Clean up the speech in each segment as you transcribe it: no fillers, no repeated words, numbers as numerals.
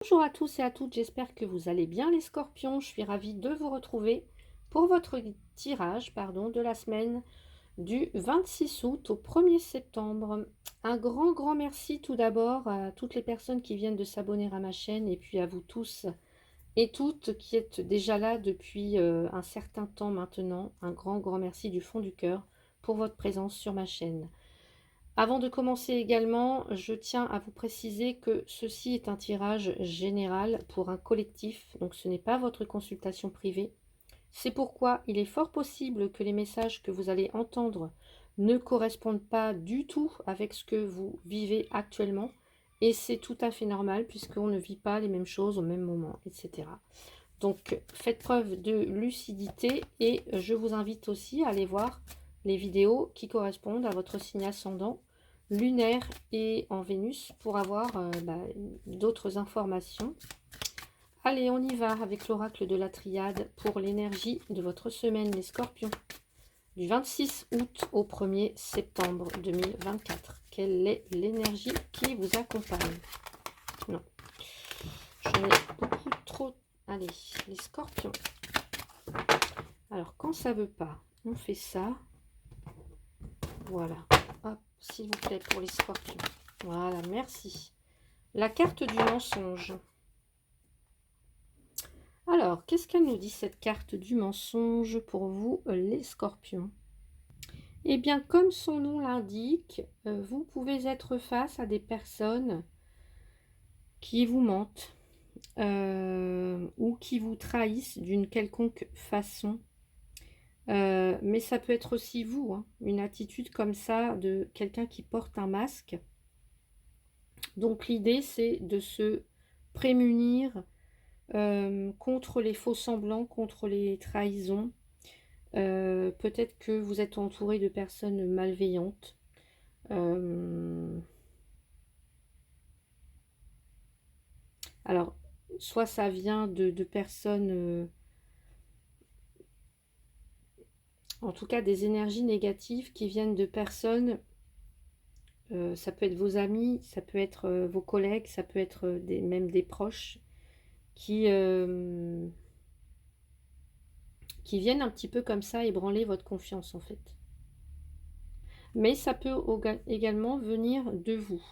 Bonjour à tous et à toutes, j'espère que vous allez bien les scorpions. Je suis ravie de vous retrouver pour votre tirage de la semaine du 26 août au 1er septembre. Un grand merci tout d'abord à toutes les personnes qui viennent de s'abonner à ma chaîne et puis à vous tous et toutes qui êtes déjà là depuis un certain temps maintenant. Un grand merci du fond du cœur pour votre présence sur ma chaîne. Avant de commencer également, je tiens à vous préciser que ceci est un tirage général pour un collectif, donc ce n'est pas votre consultation privée. C'est pourquoi il est fort possible que les messages que vous allez entendre ne correspondent pas du tout avec ce que vous vivez actuellement. Et c'est tout à fait normal puisqu'on ne vit pas les mêmes choses au même moment, etc. Donc faites preuve de lucidité et je vous invite aussi à aller voir les vidéos qui correspondent à votre signe ascendant lunaire et en Vénus pour avoir d'autres informations. Allez, on y va avec l'oracle de la triade pour l'énergie de votre semaine, les scorpions, du 26 août au 1er septembre 2024. Quelle est l'énergie qui vous accompagne? Non, j'en ai beaucoup trop. Allez, les scorpions. Alors, quand ça veut pas, on fait ça. Voilà. Hop, s'il vous plaît, pour les scorpions. Voilà, merci. La carte du mensonge. Alors, qu'est-ce qu'elle nous dit, cette carte du mensonge, pour vous, les scorpions? Eh bien, comme son nom l'indique, vous pouvez être face à des personnes qui vous mentent ou qui vous trahissent d'une quelconque façon. Mais ça peut être aussi vous, hein, une attitude comme ça de quelqu'un qui porte un masque. Donc l'idée, c'est de se prémunir contre les faux semblants, contre les trahisons. Peut-être que vous êtes entouré de personnes malveillantes. Alors, soit ça vient de personnes, en tout cas des énergies négatives qui viennent de personnes, ça peut être vos amis, ça peut être vos collègues, ça peut être même des proches qui viennent un petit peu comme ça ébranler votre confiance en fait. Mais ça peut également venir de vous.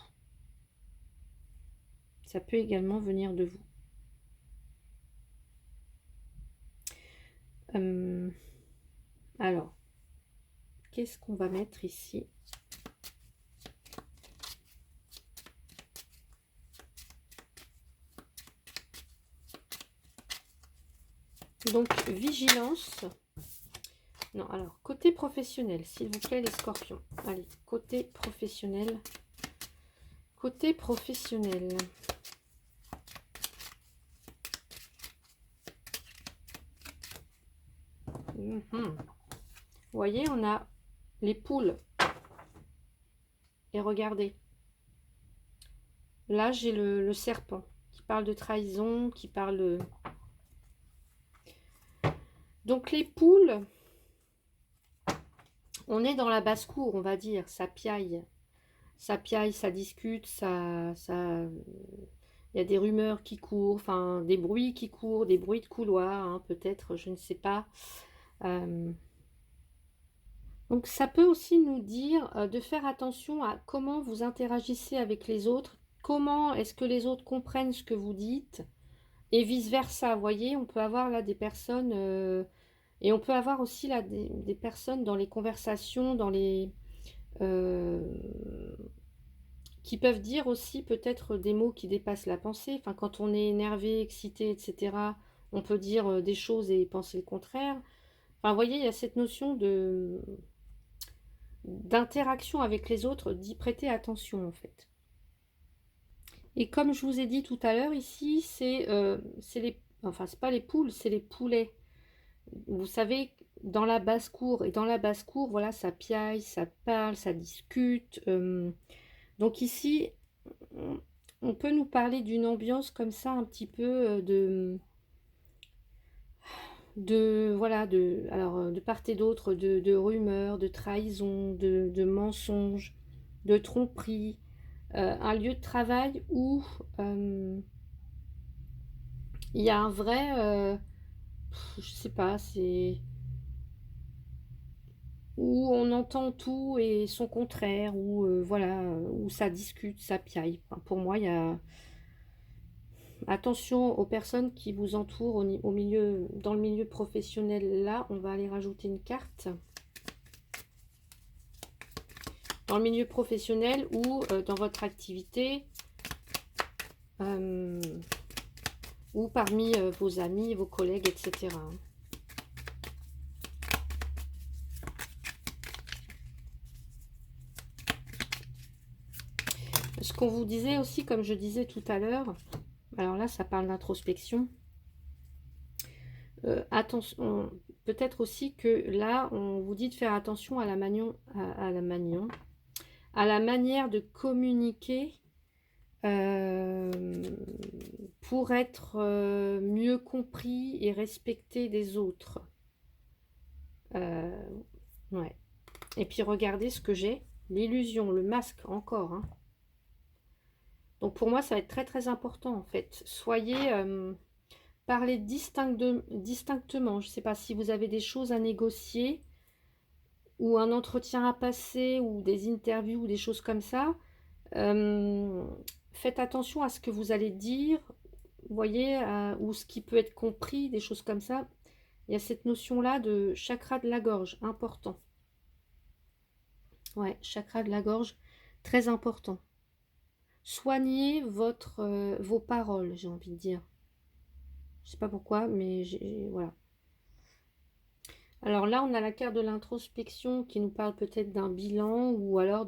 Ça peut également venir de vous. Alors, qu'est-ce qu'on va mettre ici? Donc, vigilance. Non, alors, côté professionnel, s'il vous plaît, les scorpions. Allez, côté professionnel. Côté professionnel. Vous voyez, on a les poules. Et regardez. Là, j'ai le serpent qui parle de trahison, qui parle de... Donc, les poules, on est dans la basse-cour, on va dire. Ça piaille. Ça piaille, ça discute, ça... Il y a des rumeurs qui courent, enfin, des bruits qui courent, des bruits de couloir, hein, peut-être, je ne sais pas. Donc, ça peut aussi nous dire de faire attention à comment vous interagissez avec les autres, comment est-ce que les autres comprennent ce que vous dites, et vice-versa. Vous voyez, on peut avoir là des personnes, et on peut avoir aussi là des personnes dans les conversations, dans les... qui peuvent dire aussi peut-être des mots qui dépassent la pensée. Enfin, quand on est énervé, excité, etc., on peut dire des choses et penser le contraire. Enfin, vous voyez, il y a cette notion d'interaction avec les autres, d'y prêter attention en fait. Et comme je vous ai dit tout à l'heure, ici, c'est les... Enfin, c'est pas les poules, c'est les poulets. Vous savez, dans la basse-cour, et dans la basse-cour, voilà, ça piaille, ça parle, ça discute. Donc ici, on peut nous parler d'une ambiance comme ça, un petit peu voilà, de part et d'autre, de rumeurs, de trahisons, de mensonges, de tromperies. Un lieu de travail où il y a un vrai, je sais pas, c'est où on entend tout et son contraire, où voilà, où ça discute, ça piaille. Enfin, pour moi, il y a attention aux personnes qui vous entourent au milieu, dans le milieu professionnel. Là, on va aller rajouter une carte. Dans le milieu professionnel ou dans votre activité, euh, ou parmi vos amis, vos collègues, etc. Ce qu'on vous disait aussi, comme je disais tout à l'heure, alors là, ça parle d'introspection. Attention, peut-être aussi que là, on vous dit de faire attention à la manière de communiquer pour être mieux compris et respecté des autres. Ouais. Et puis regardez ce que j'ai, l'illusion, le masque encore. Hein. Donc pour moi, ça va être très très important en fait. Soyez, parlez distinctement. Je ne sais pas si vous avez des choses à négocier ou un entretien à passer ou des interviews ou des choses comme ça. Faites attention à ce que vous allez dire, vous voyez, ou ce qui peut être compris, des choses comme ça. Il y a cette notion-là de chakra de la gorge, important. Ouais, chakra de la gorge, très important. Soignez vos paroles, j'ai envie de dire. Je sais pas pourquoi, mais voilà. Alors là, on a la carte de l'introspection qui nous parle peut-être d'un bilan ou alors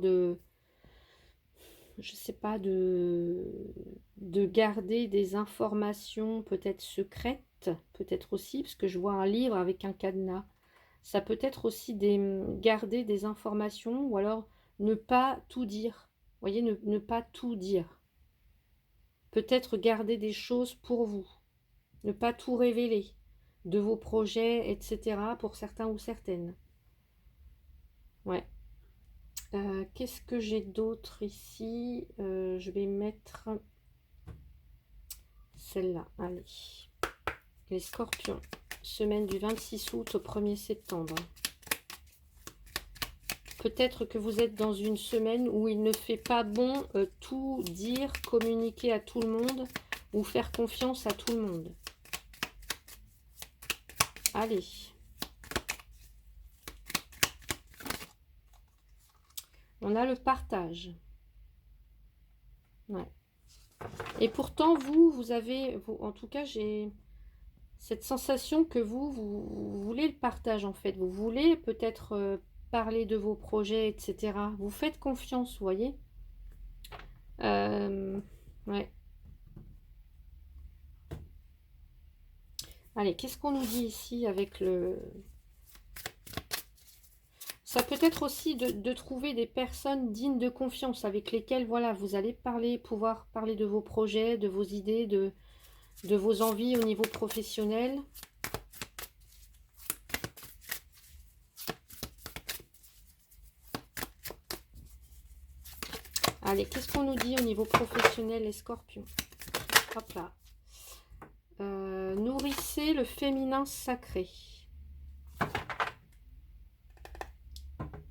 je sais pas, de garder des informations peut-être secrètes, peut-être aussi, parce que je vois un livre avec un cadenas. Ça peut être aussi garder des informations ou alors ne pas tout dire. Vous voyez, ne pas tout dire. Peut-être garder des choses pour vous. Ne pas tout révéler de vos projets, etc. pour certains ou certaines. Ouais. Qu'est-ce que j'ai d'autre ici? Je vais mettre celle-là. Allez. Les scorpions. Semaine du 26 août au 1er septembre. Peut-être que vous êtes dans une semaine où il ne fait pas bon tout dire, communiquer à tout le monde ou faire confiance à tout le monde. Allez. On a le partage. Ouais. Et pourtant, vous avez, en tout cas, j'ai cette sensation que vous voulez le partage, en fait. Vous voulez peut-être parler de vos projets, etc. Vous faites confiance, vous voyez. Ouais. Allez, qu'est-ce qu'on nous dit ici avec le... Ça peut être aussi de trouver des personnes dignes de confiance avec lesquelles, voilà, vous allez pouvoir parler de vos projets, de vos idées, de vos envies au niveau professionnel. Allez, qu'est-ce qu'on nous dit au niveau professionnel, les scorpions? Hop là. Nourrissez le féminin sacré.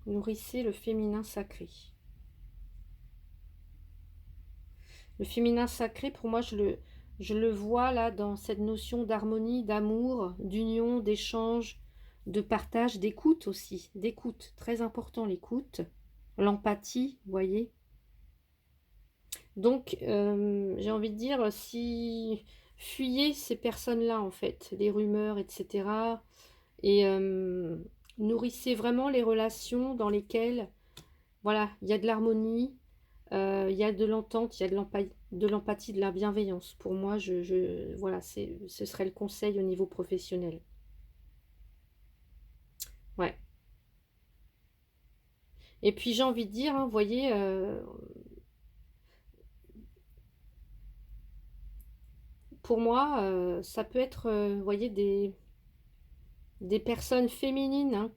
Nourrissez le féminin sacré. Le féminin sacré, pour moi, je le vois là dans cette notion d'harmonie, d'amour, d'union, d'échange, de partage, d'écoute aussi. D'écoute, très important l'écoute. L'empathie, vous voyez. Donc, j'ai envie de dire, si fuyez ces personnes-là, en fait, les rumeurs, etc. Et nourrissez vraiment les relations dans lesquelles, voilà, il y a de l'harmonie, il y a de l'entente, il y a de l'empathie, de la bienveillance. Pour moi, voilà, ce serait le conseil au niveau professionnel. Ouais. Et puis j'ai envie de dire, hein, vous voyez, pour moi, ça peut être, vous voyez, des personnes féminines hein,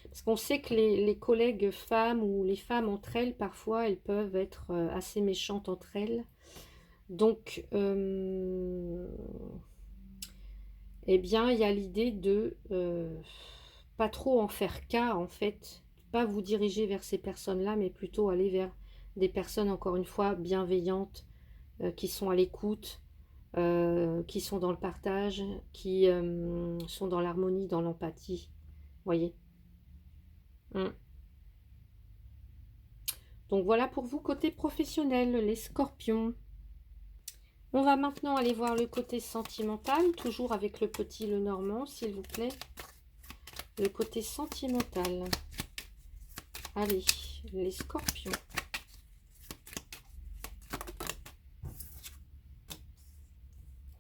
Parce qu'on sait que les collègues femmes ou les femmes entre elles, parfois, elles peuvent être assez méchantes entre elles. Donc, eh bien, il y a l'idée de pas trop en faire cas, en fait. Pas vous diriger vers ces personnes-là, mais plutôt aller vers des personnes, encore une fois, bienveillantes, qui sont à l'écoute, qui sont dans le partage, qui sont dans l'harmonie, dans l'empathie. Voyez. Mm. Donc voilà pour vous côté professionnel, les scorpions. On va maintenant aller voir le côté sentimental, toujours avec le petit Lenormand, s'il vous plaît. Le côté sentimental. Allez, les scorpions.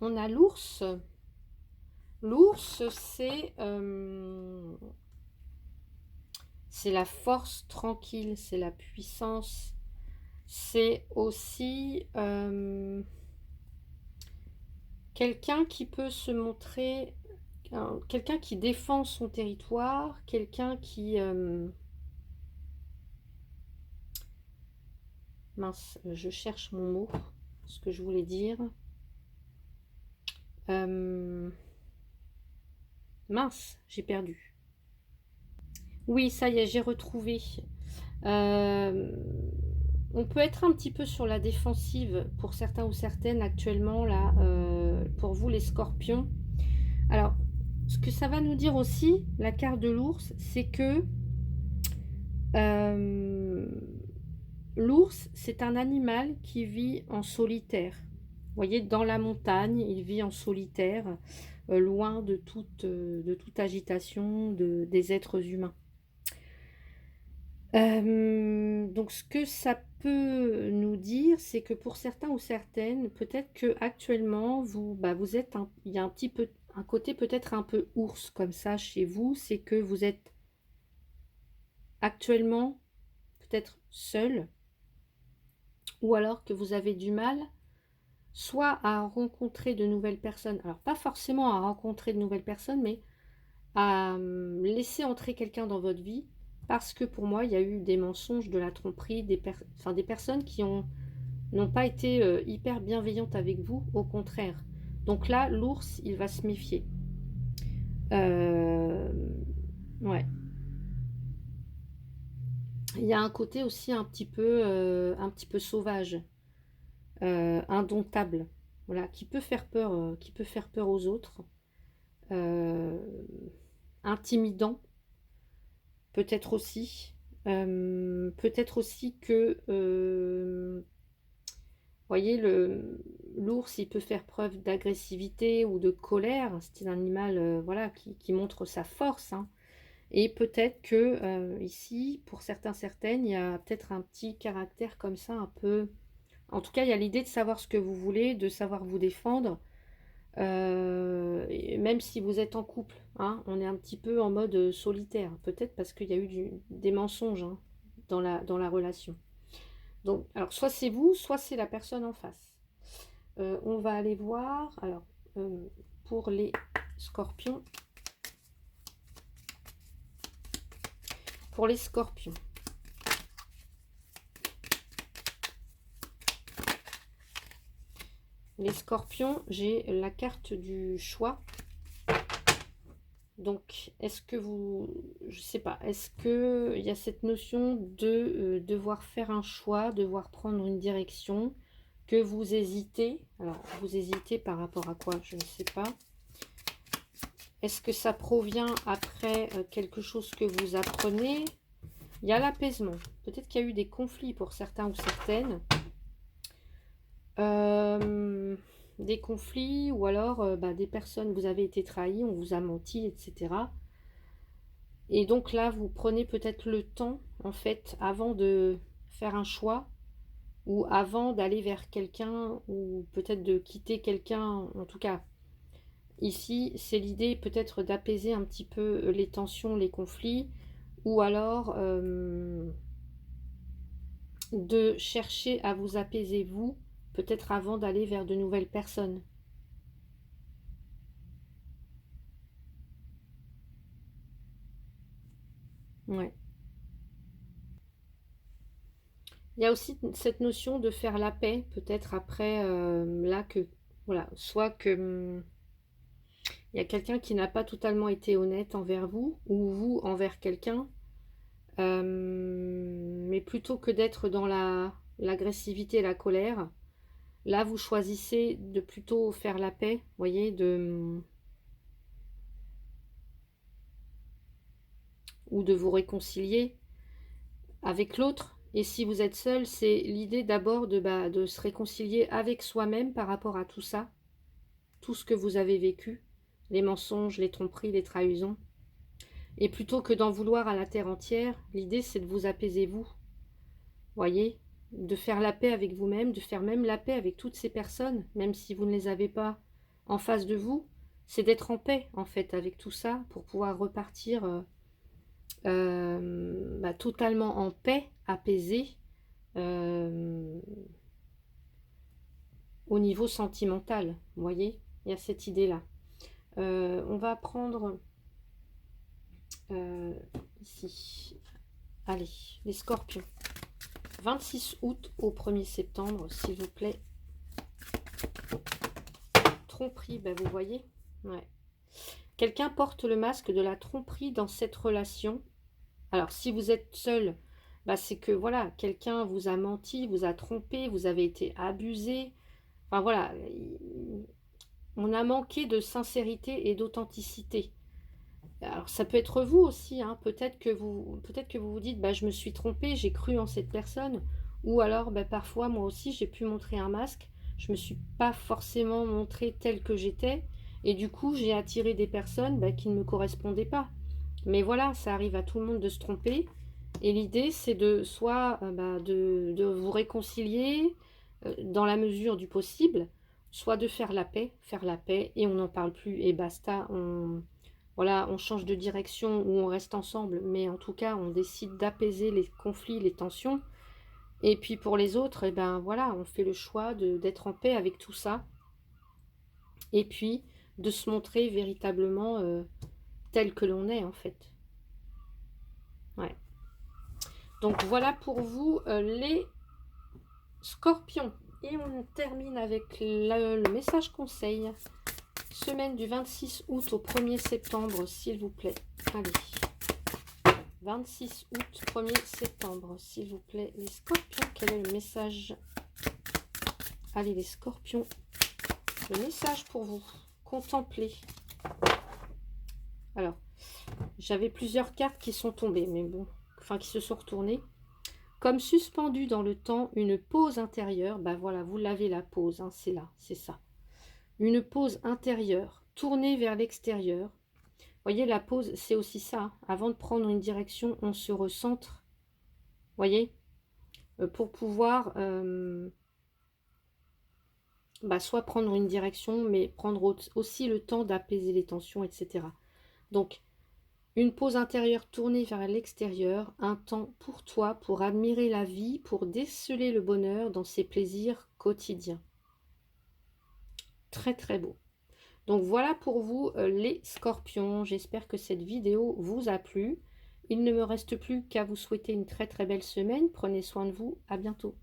On a l'ours. L'ours, c'est la force tranquille, c'est la puissance. C'est aussi quelqu'un qui peut se montrer, quelqu'un qui défend son territoire, quelqu'un qui... mince, je cherche mon mot, ce que je voulais dire. Mince, j'ai perdu. Oui, ça y est, j'ai retrouvé. On peut être un petit peu sur la défensive pour certains ou certaines actuellement, là, pour vous les scorpions. Alors, ce que ça va nous dire aussi, la carte de l'ours, c'est que l'ours, c'est un animal qui vit en solitaire. Vous voyez, dans la montagne, il vit en solitaire, loin de toute agitation des êtres humains. Donc ce que ça peut nous dire, c'est que pour certains ou certaines, peut-être que actuellement vous êtes il y a un petit peu un côté peut-être un peu ours comme ça chez vous, c'est que vous êtes actuellement peut-être seul, ou alors que vous avez du mal soit à rencontrer de nouvelles personnes, alors pas forcément à rencontrer de nouvelles personnes, mais à laisser entrer quelqu'un dans votre vie, parce que pour moi, il y a eu des mensonges, de la tromperie, des personnes qui n'ont pas été hyper bienveillantes avec vous, au contraire. Donc là, l'ours, il va se méfier. Ouais. Il y a un côté aussi un petit peu sauvage, indomptable, voilà, qui peut faire peur aux autres, euh, intimidant. Peut-être aussi que, voyez, l'ours, il peut faire preuve d'agressivité ou de colère. C'est un animal, voilà, qui montre sa force, hein. Et peut-être que ici, pour certains, certaines, il y a peut-être un petit caractère comme ça, un peu. En tout cas, il y a l'idée de savoir ce que vous voulez, de savoir vous défendre. Et même si vous êtes en couple, hein, on est un petit peu en mode solitaire, peut-être parce qu'il y a eu des mensonges, hein, dans la relation. Donc, alors, soit c'est vous, soit c'est la personne en face. On va aller voir, alors, pour les scorpions. Pour les scorpions. Les scorpions, j'ai la carte du choix. Donc, est-ce que je sais pas, est-ce que il y a cette notion de devoir faire un choix, devoir prendre une direction, que vous hésitez? Alors, vous hésitez par rapport à quoi? Je ne sais pas. Est-ce que ça provient après quelque chose que vous apprenez? Il y a l'apaisement. Peut-être qu'il y a eu des conflits pour certains ou certaines. Des conflits ou alors des personnes, vous avez été trahi, on vous a menti, etc. Et donc là, vous prenez peut-être le temps, en fait, avant de faire un choix ou avant d'aller vers quelqu'un ou peut-être de quitter quelqu'un. En tout cas, ici, c'est l'idée peut-être d'apaiser un petit peu les tensions, les conflits, ou alors de chercher à vous apaiser vous, peut-être avant d'aller vers de nouvelles personnes. Ouais. Il y a aussi cette notion de faire la paix, peut-être après, là que, voilà, soit que il y a quelqu'un qui n'a pas totalement été honnête envers vous, ou vous envers quelqu'un, mais plutôt que d'être dans l'agressivité et la colère, là vous choisissez de plutôt faire la paix, vous voyez, ou de vous réconcilier avec l'autre. Et si vous êtes seul, c'est l'idée d'abord de se réconcilier avec soi-même par rapport à tout ça, tout ce que vous avez vécu, les mensonges, les tromperies, les trahisons. Et plutôt que d'en vouloir à la terre entière, l'idée c'est de vous apaiser vous, voyez, de faire la paix avec vous-même, de faire même la paix avec toutes ces personnes, même si vous ne les avez pas en face de vous, c'est d'être en paix en fait avec tout ça pour pouvoir repartir totalement en paix, apaisé, euh, au niveau sentimental, vous voyez, il y a cette idée-là. On va prendre ici, allez, les scorpions. 26 août au 1er septembre, s'il vous plaît. Tromperie, ben vous voyez, ouais. Quelqu'un porte le masque de la tromperie dans cette relation. Alors, si vous êtes seul, bah, c'est que, voilà, quelqu'un vous a menti, vous a trompé, vous avez été abusé. Enfin, voilà, on a manqué de sincérité et d'authenticité. Alors, ça peut être vous aussi, hein. Peut-être que vous vous dites, bah, je me suis trompé, j'ai cru en cette personne. Ou alors, bah, parfois, moi aussi, j'ai pu montrer un masque. Je ne me suis pas forcément montrée telle que j'étais. Et du coup, j'ai attiré des personnes bah, qui ne me correspondaient pas. Mais voilà, ça arrive à tout le monde de se tromper. Et l'idée, c'est de soit de vous réconcilier dans la mesure du possible, soit de faire la paix, et on n'en parle plus, et basta, voilà, on change de direction ou on reste ensemble, mais en tout cas, on décide d'apaiser les conflits, les tensions. Et puis pour les autres, eh ben voilà, on fait le choix d'être en paix avec tout ça, et puis de se montrer véritablement tel que l'on est en fait. Ouais. Donc voilà pour vous les scorpions. Et on termine avec le message conseil. Semaine du 26 août au 1er septembre, s'il vous plaît. Allez. 26 août, 1er septembre, s'il vous plaît. Les scorpions, quel est le message? Allez, les scorpions. Le message pour vous. Contemplez. Alors, j'avais plusieurs cartes qui sont tombées, mais bon, enfin qui se sont retournées. Comme suspendue dans le temps, une pause intérieure. Ben voilà, vous l'avez la pause, hein, c'est là, c'est ça. Une pause intérieure, tournée vers l'extérieur. Voyez, la pause, c'est aussi ça. Hein. Avant de prendre une direction, on se recentre. Voyez, pour pouvoir soit prendre une direction, mais prendre aussi le temps d'apaiser les tensions, etc. Donc, une pause intérieure tournée vers l'extérieur, un temps pour toi, pour admirer la vie, pour déceler le bonheur dans ses plaisirs quotidiens. Très très beau. Donc voilà pour vous les scorpions. J'espère que cette vidéo vous a plu. Il ne me reste plus qu'à vous souhaiter une très très belle semaine. Prenez soin de vous. À bientôt.